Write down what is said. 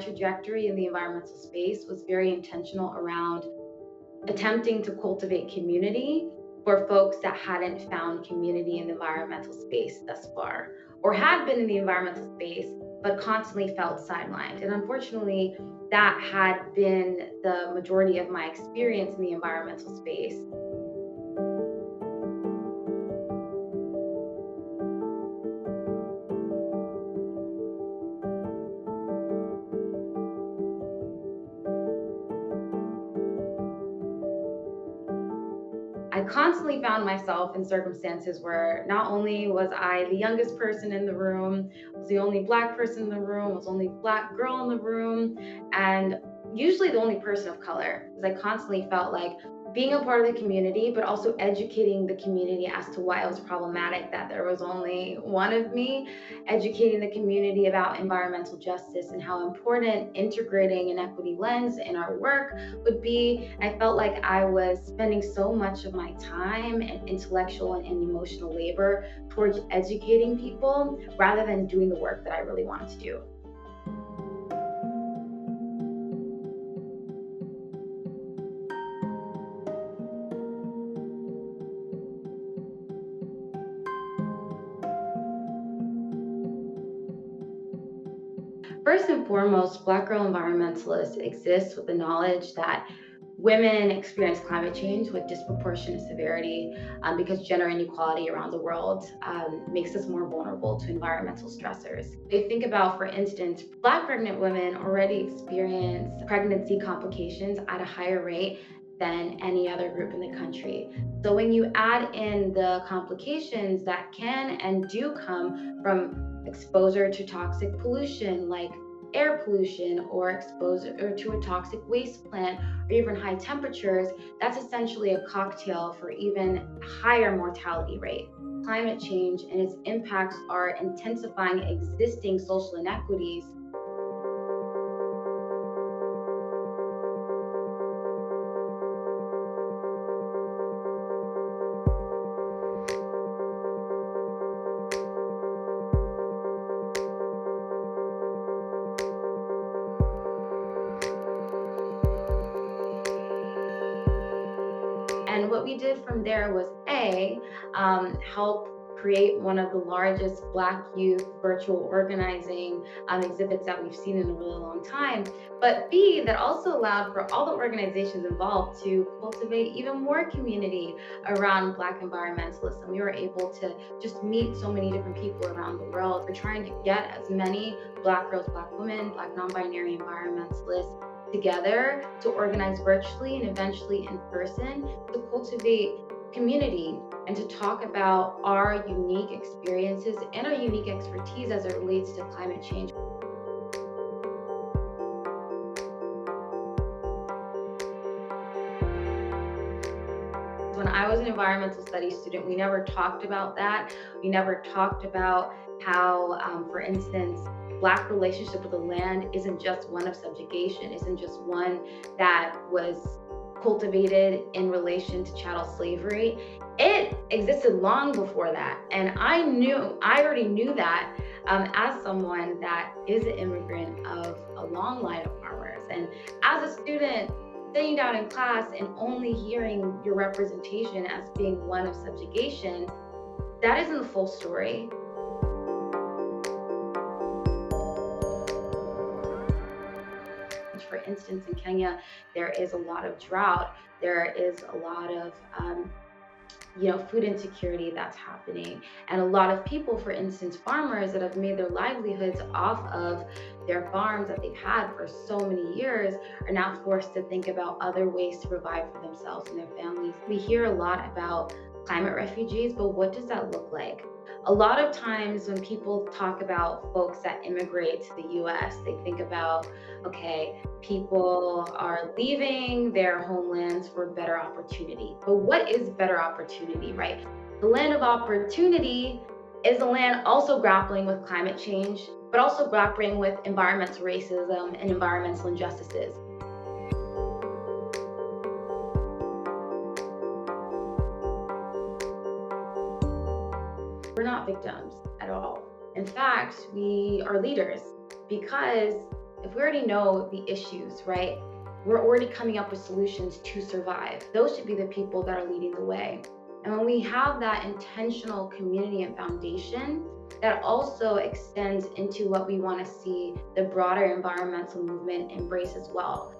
trajectory in the environmental space was very intentional around attempting to cultivate community for folks that hadn't found community in the environmental space thus far, or had been in the environmental space, but constantly felt sidelined. And unfortunately, that had been the majority of my experience in the environmental space. I constantly found myself in circumstances where not only was I the youngest person in the room, was the only Black person in the room, was the only Black girl in the room, and usually the only person of color, because I constantly felt like being a part of the community, but also educating the community as to why it was problematic that there was only one of me, educating the community about environmental justice and how important integrating an equity lens in our work would be. I felt like I was spending so much of my time and intellectual and emotional labor towards educating people rather than doing the work that I really wanted to do. First and foremost, Black Girl Environmentalists exists with the knowledge that women experience climate change with disproportionate severity because gender inequality around the world makes us more vulnerable to environmental stressors. They think about, for instance, Black pregnant women already experience pregnancy complications at a higher rate than any other group in the country. So when you add in the complications that can and do come from exposure to toxic pollution like air pollution or exposure to a toxic waste plant or even high temperatures, that's essentially a cocktail for even higher mortality rate. Climate change and its impacts are intensifying existing social inequities. And what we did from there was help create one of the largest Black youth virtual organizing exhibits that we've seen in a really long time. But B, that also allowed for all the organizations involved to cultivate even more community around Black environmentalists. And we were able to just meet so many different people around the world. We're trying to get as many Black girls, Black women, Black non-binary environmentalists together to organize virtually and eventually in person to cultivate community and to talk about our unique experiences and our unique expertise as it relates to climate change. When I was an environmental studies student, we never talked about that. We never talked about how, for instance, Black relationship with the land isn't just one of subjugation, isn't just one that was cultivated in relation to chattel slavery. It existed long before that. And I already knew that as someone that is an immigrant of a long line of farmers. And as a student, sitting down in class and only hearing your representation as being one of subjugation, that isn't the full story. For instance, in Kenya, there is a lot of drought. There is a lot of food insecurity that's happening. And a lot of people, for instance, farmers that have made their livelihoods off of their farms that they've had for so many years are now forced to think about other ways to provide for themselves and their families. We hear a lot about climate refugees, but what does that look like? A lot of times when people talk about folks that immigrate to the US, they think about, okay, people are leaving their homelands for better opportunity. But what is better opportunity, right? The land of opportunity is a land also grappling with climate change, but also grappling with environmental racism and environmental injustices. We're not victims at all. In fact, we are leaders because If we already know the issues, right, we're already coming up with solutions to survive. Those should be the people that are leading the way. And when we have that intentional community and foundation, that also extends into what we want to see the broader environmental movement embrace as well.